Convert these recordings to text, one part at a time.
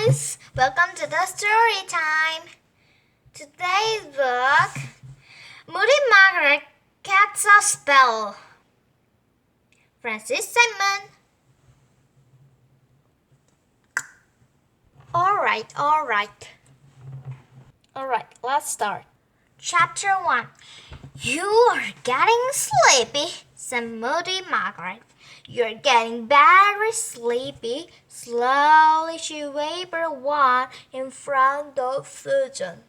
guys! Welcome to the story time. Today's book, Moody Margaret Casts a Spell. Francis Simon. Alright, let's start. Chapter 1. You are getting sleepy, said Moody Margaret. You're getting very sleepy. Slowly she waved her wand in front of Susan.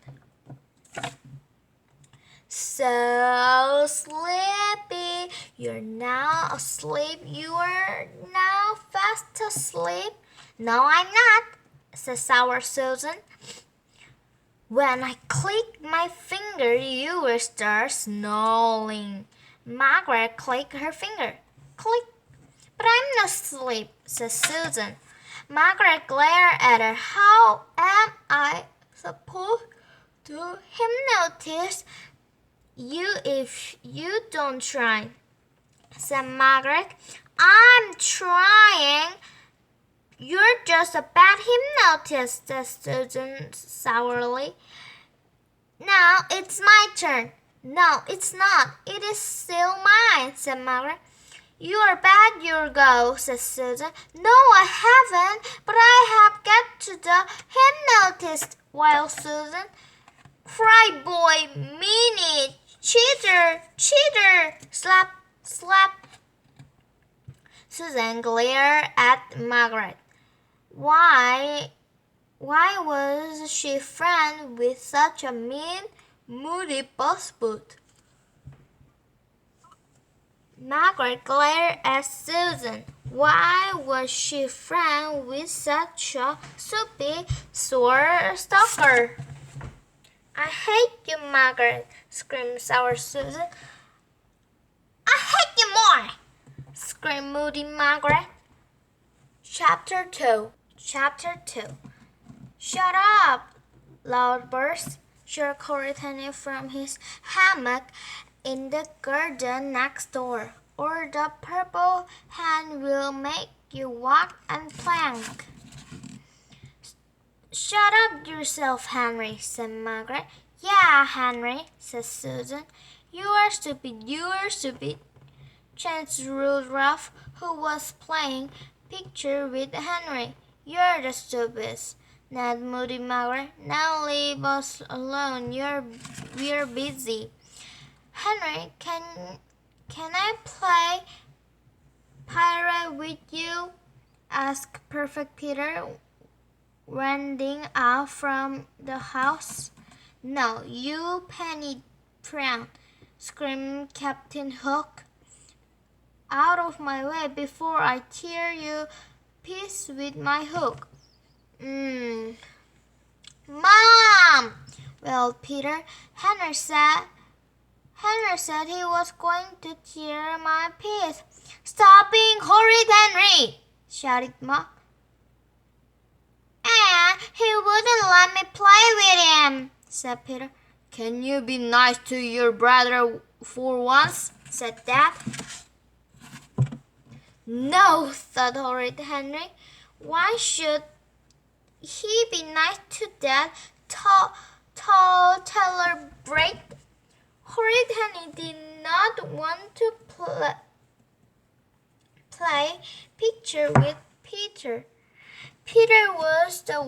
So sleepy. You're now asleep. You are now fast asleep. No, I'm not, said sour Susan. When I click my finger, you will start snoring. Margaret clicked her finger. Click. But I'm not asleep, said Susan. Margaret glared at her. How am I supposed to hypnotize you if you don't try? Said Margaret. I'm trying. You're just a bad hypnotist, said Susan sourly. Now it's my turn. No, it's not. It is still mine, said Margaret. You are bad, you go, said Susan. No, I haven't, but I have got to the hypnotist, wailed Susan. Cry, boy, meanie, cheater, cheater, slap, slap. Susan glared at Margaret. Why was she friends with such a mean, moody busboot? Margaret glared at Susan. Why was she friends with such a soupy, sore stalker? I hate you, Margaret, screamed sour Susan. I hate you more, screamed Moody Margaret. Chapter 2. Shut up, Loudburst, shouted Corythony from his hammock in the garden next door, or the purple hand will make you walk and plank. Shut up yourself, Henry, said Margaret. Yeah, Henry, said Susan. You are stupid, chanted Rudolph, who was playing picture with Henry. You're the stupidest, said Moody Margaret. Now leave us alone. We're busy. Henry, can I play pirate with you? Asked Perfect Peter, wending out from the house. No, you penny proud, screamed Captain Hook. Out of my way before I tear you piece with my hook. Mom! Well, Peter, Henry said he was going to tear my piece. Stop being horrid, Henry! Shouted Mom. And he wouldn't let me play with him, said Peter. Can you be nice to your brother for once? Said Dad. No, thought horrid Henry. Why should he be nice to that tall Taylor Braid? Horrid Henry did not want to play picture with Peter. Peter was the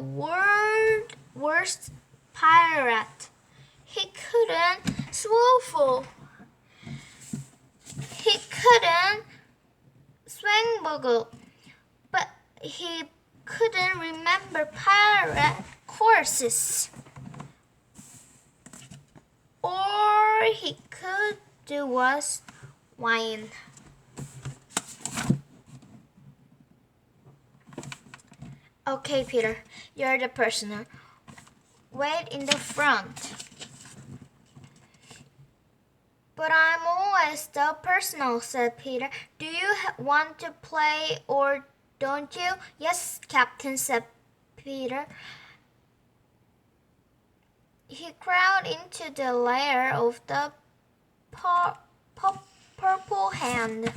worst pirate. He couldn't swivel. He couldn't swangbugle, but he couldn't remember pirate courses. All he could do was whine. Okay, Peter, you're the prisoner. Wait in the front. But I'm always the personal, said Peter. Do you want to play or don't you? Yes, Captain, said Peter. He crawled into the lair of the purple hand.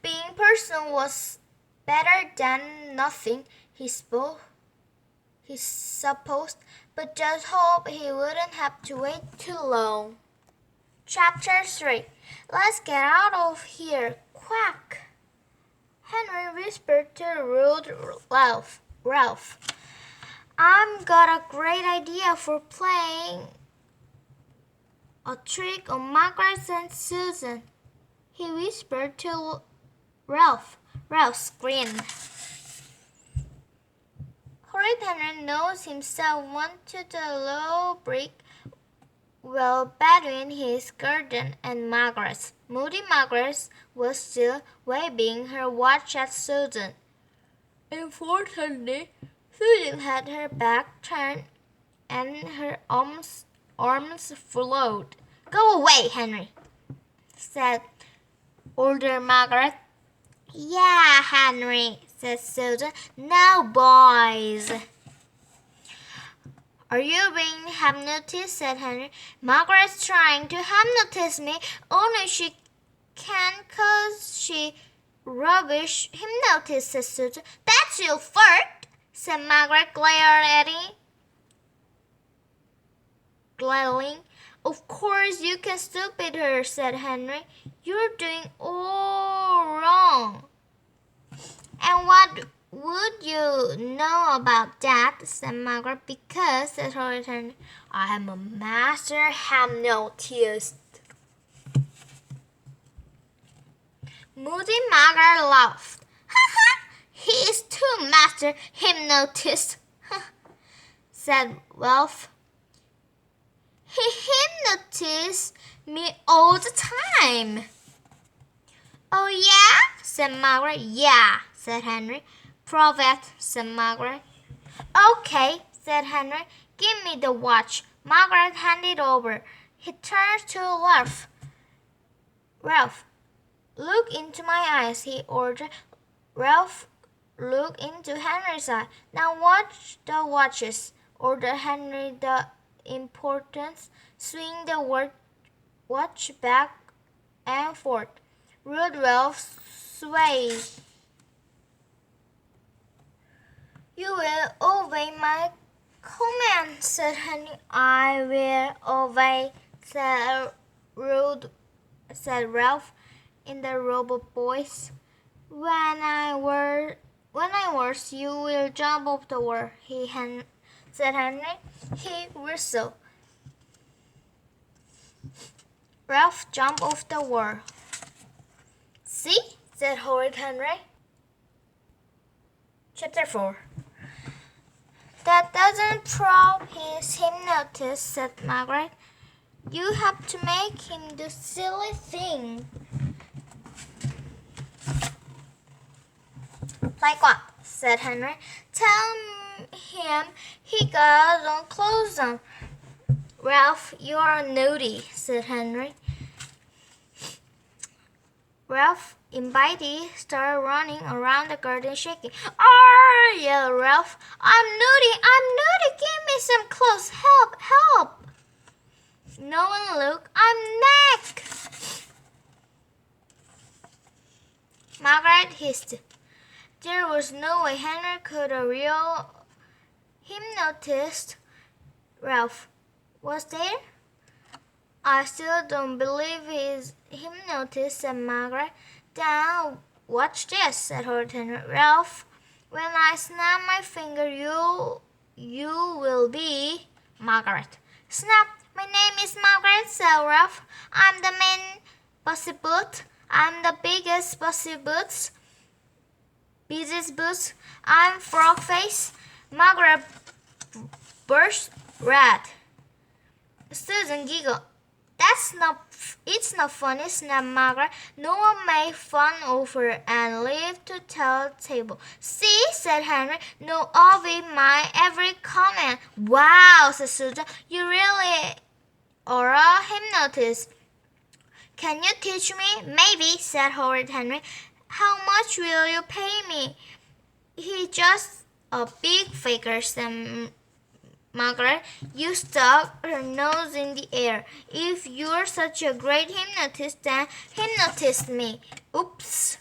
Being personal was better than nothing, he spoke. he supposed, but just hoped he wouldn't have to wait too long. Chapter 3. Let's get out of here, quack! Henry whispered to rude Ralph. I've got a great idea for playing a trick on Margaret and Susan, he whispered to Ralph. Ralph screamed. Horrid Henry knows himself went to the low brick wall between his garden and Margaret's. Moody Margaret was still waving her watch at Susan. Unfortunately, Susan had her back turned and her arms flowed. Go away, Henry, said older Margaret. Yeah, Henry, said Susan. Now, boys. Are you being hypnotized? Said Henry. Margaret's trying to hypnotize me, only she can't 'cause she rubbish hypnotist, said Susan. That's your fault, said Margaret, glaring. Of course you can stupid her, said Henry. You're doing all wrong. And what would you know about that? Said Margaret. Because, said Henry, I am a master hypnotist. Moody Margaret laughed. He is too master hypnotist, said Ralph. He hypnotizes me all the time. Oh, yeah? Said Margaret. Yeah, said Henry. Prove it, said Margaret. Okay, said Henry. Give me the watch. Margaret handed over. He turned to Ralph. Ralph, look into my eyes, he ordered. Ralph looked into Henry's eye. Now watch the watches, ordered Henry the important. Swing the watch back and forth. Rudolph swayed. You will obey my command, said Henry. I will obey, said Ralph in the robot voice. When I was, you will jump off the wall, said Henry. He whistled. Ralph jumped off the wall. See, said horrid Henry. Chapter 4. That doesn't prove he's hypnotist, said Margaret. You have to make him do silly thing. Like what? Said Henry. Tell him he got on clothes on. Ralph, you are naughty, said Henry. Ralph, invited, started running around the garden shaking. Arr! Yelled Ralph. I'm naughty! Give me some clothes! Help! No one looked. I'm neck! Margaret hissed. There was no way Henry could a real hypnotist. Ralph, was there? I still don't believe he's hypnotist, said Margaret. Then watch this, said Henry. Ralph, when I snap my finger, you will be Margaret. Snap! My name is Margaret, said Ralph. I'm the main bossy boot. I'm the biggest bossy boots. Busiest boots. I'm frog face. Margaret burst red. Susan giggled. It's not funny, snapped Margaret. No one made fun of her and lived to tell the table. See, said Henry, no, obey my every comment. Wow, said Susan, you really are a hypnotist. Can you teach me? Maybe, said horrid Henry. How much will you pay me? He's just a big faker, said Margaret. You stuck her nose in the air. If you're such a great hypnotist, then hypnotize me. Oops.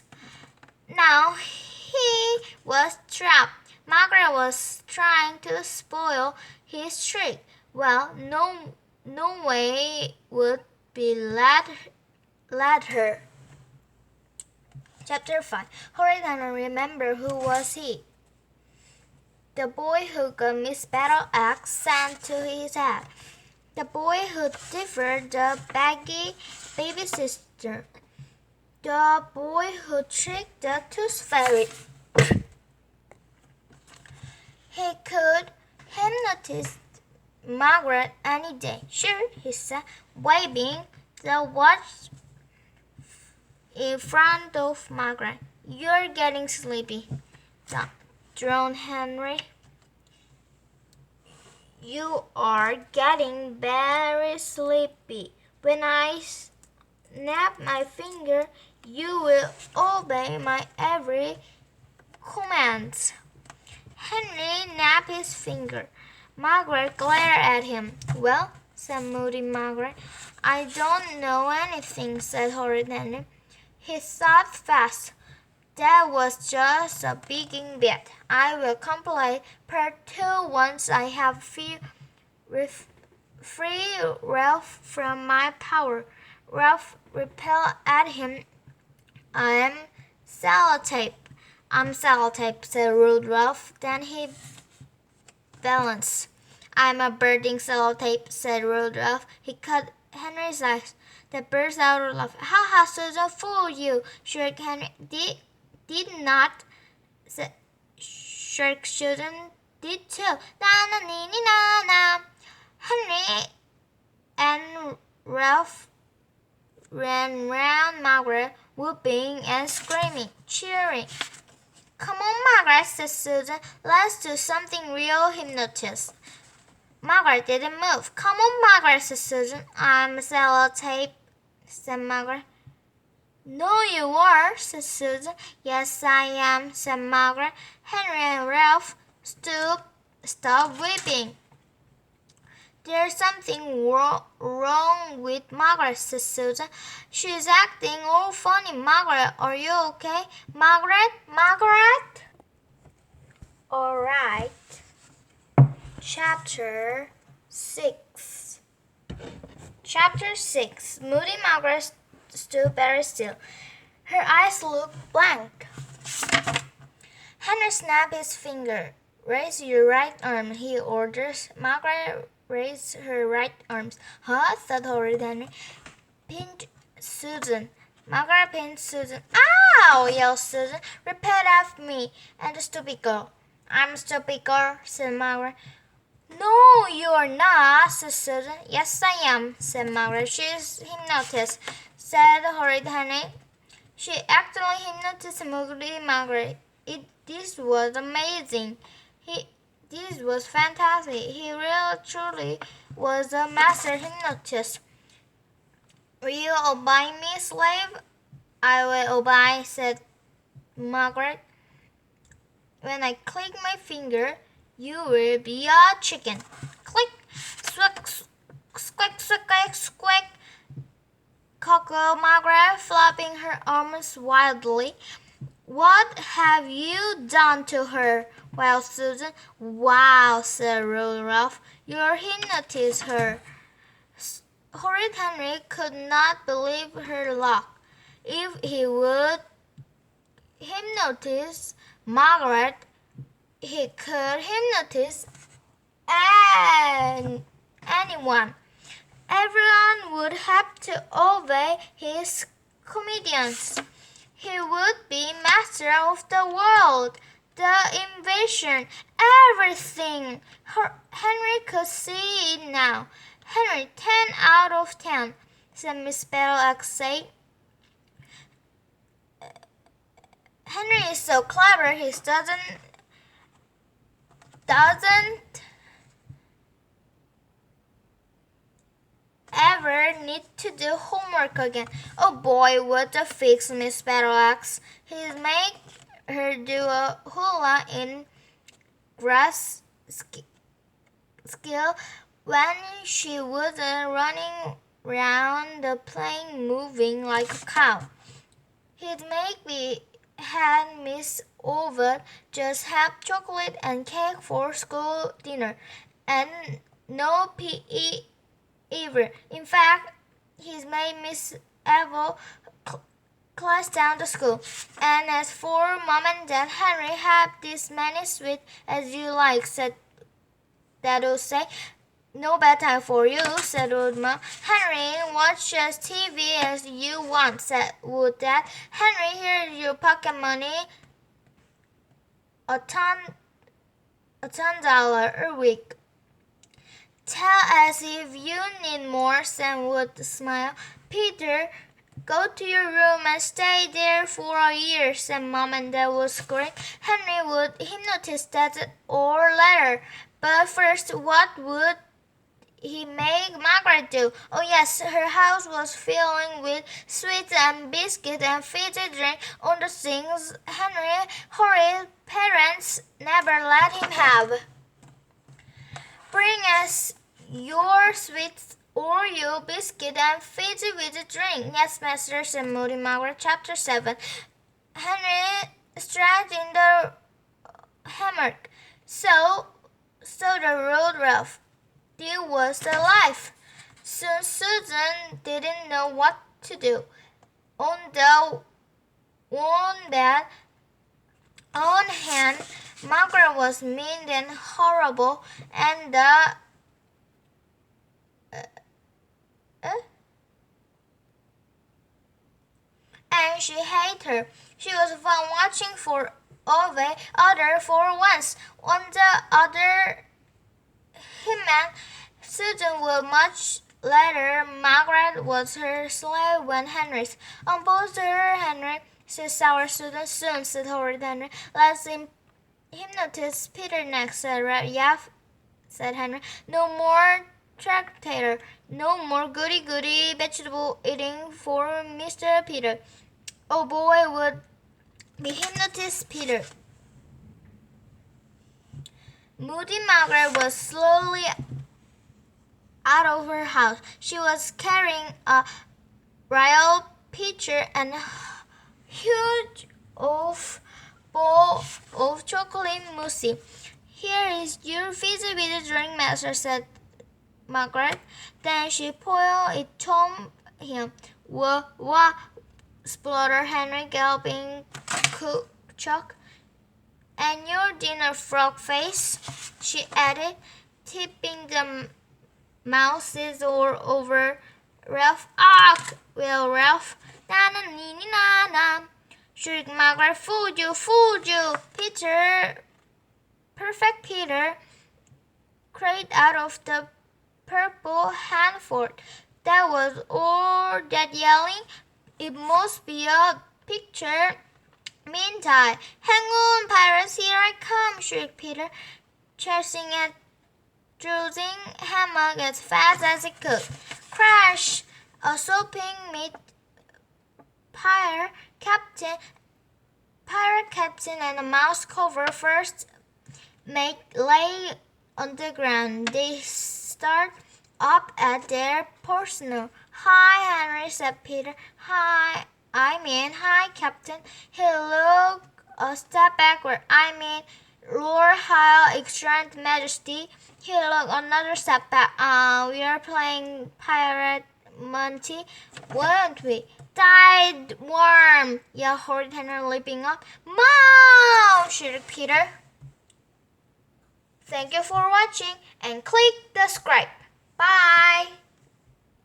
Now he was trapped. Margaret was trying to spoil his trick. Well, no way would be let her. Chapter 5. Horrid Henry remembered who was he. The boy who got Miss Battle Axe sent to his head. The boy who differed the baggy baby sister. The boy who tricked the tooth fairy. He could hypnotize Margaret any day. Sure, he said, waving the watch in front of Margaret. You're getting sleepy, droned Henry. You are getting very sleepy. When I snap my finger, you will obey my every command. Henry snapped his finger. Margaret glared at him. Well, said Moody Margaret. I don't know anything, said horrid Henry. He thought fast. That was just a beginning bit. I will complete part 2 once I have free Ralph from my power. Ralph repelled at him. I'm sellotape, said rude Ralph. Then he balanced. I'm a birding sellotape, said rude Ralph. He cut Henry's eyes. The birds out of laugh. Ha ha, Susan, fool you, shrieked Henry. Did not, shrieked Susan. Did too. Na na ni ni na na. Henry and Ralph ran round Margaret, whooping and screaming, cheering. Come on, Margaret, said Susan. Let's do something real hypnotist. Margaret didn't move. Come on, Margaret, said Susan. I'm sellotape, said Margaret. No, you are, said Susan. Yes, I am, said Margaret. Henry and Ralph stopped weeping. There's something wrong with Margaret, said Susan. She's acting all funny. Margaret, are you okay? Margaret? All right. Chapter 6. Moody Margaret stood very still. Her eyes looked blank. Henry snapped his finger. Raise your right arm, he orders. Margaret raised her right arms. Huh? Thought horrid Henry. Pinned Susan. Margaret pinned Susan. Ow! Yelled Susan. Repeat after me. And the stupid girl. I'm a stupid girl, said Margaret. No, you are not, said Susan. Yes, I am, said Margaret. She's hypnotist, said horrid Henry. She actually hypnotized Moody Margaret. This was amazing. This was fantastic. He really, truly was a master hypnotist. Will you obey me, slave? I will obey, said Margaret. When I click my finger, you will be a chicken. Click, squeak, squeak, squeak, squeak. Cackled Margaret, flapping her arms wildly. What have you done to her? Wailed Susan. Wow, said Ralph. You hypnotized her. Horrid Henry could not believe her luck. If he would hypnotize Margaret, he could hypnotize anyone. Everyone would have to obey his commands. He would be master of the world, the invasion, everything. Henry could see it now. Henry, 10 out of 10, said Miss Battle-Axe. Henry is so clever, he doesn't ever need to do homework again. Oh boy, what a fix, Miss Battle-Axe. He'd make her do a hula in grass skill when she was running round the plane moving like a cow. He'd make me had Miss oven. Just have chocolate and cake for school dinner, and no PE ever. In fact, he's made Miss Evel class down to school. And as for Mom and Dad, Henry, have this many sweets as you like, said Dad would say. No bedtime for you, said old Mom. Henry, watch as TV as you want, said old Dad. Henry, here's your pocket money, a $10 a week. Tell as if you need more, Sam would smile. Peter, go to your room and stay there for a year, said Mom and Dad would scream. Henry would hypnotize Dad or later. But first, what would he make Margaret do? Oh yes, her house was filling with sweets and biscuits and fizzy drink on the things Henry's horrid parents never let him have. Bring us your sweets or your biscuit and fizzy with a drink. Yes, master, said Moody Margaret. Chapter 7. Henry stretched in the hammock. So the road rough. It was the life. Soon Susan didn't know what to do. On the one hand, Margaret was mean and horrible, and she hated her. She was fun watching for the other for once. On the other hand, Susan would much later. Margaret was her slave when Henry's. Unbolt her, Henry, said sour Susan. Soon, said horrid Henry. Let's hypnotize Peter next, said Red. Yeah, said Henry. No more tractator. No more goody-goody vegetable eating for Mr. Peter. Oh boy, would be hypnotized Peter. Moody Margaret was slowly out of her house. She was carrying a royal pitcher and huge bowl of chocolate mousse. Here is your fizzy with drink, master, said Margaret. Then she poured it on him. Wah, wah, spluttered Henry, gulping chalk. And your dinner, frog face, she added, tipping the mouses all over Ralph. Ah, well, Ralph. Na-na-ni-ni-na-na. Shrieked Margaret. Fooled you, fooled you. Peter, perfect Peter, cried out of the purple handful. That was all that yelling. It must be a picture. Meantime, hang on, pirates, here I come, shrieked Peter, chasing at Drowsing hammock as fast as he could. Crash! A sopping meat pirate captain and a mouse cover first mate lay on the ground. They start up at their personal. Hi, Henry, said Peter. Hi, Captain. He looked a step backward. Lord High Extreme Majesty. He looked another step back. We are playing Pirate Monty, weren't we? Died worm, yelled horrid Henry, leaping up. Mom! shouted Peter. Thank you for watching and click the subscribe.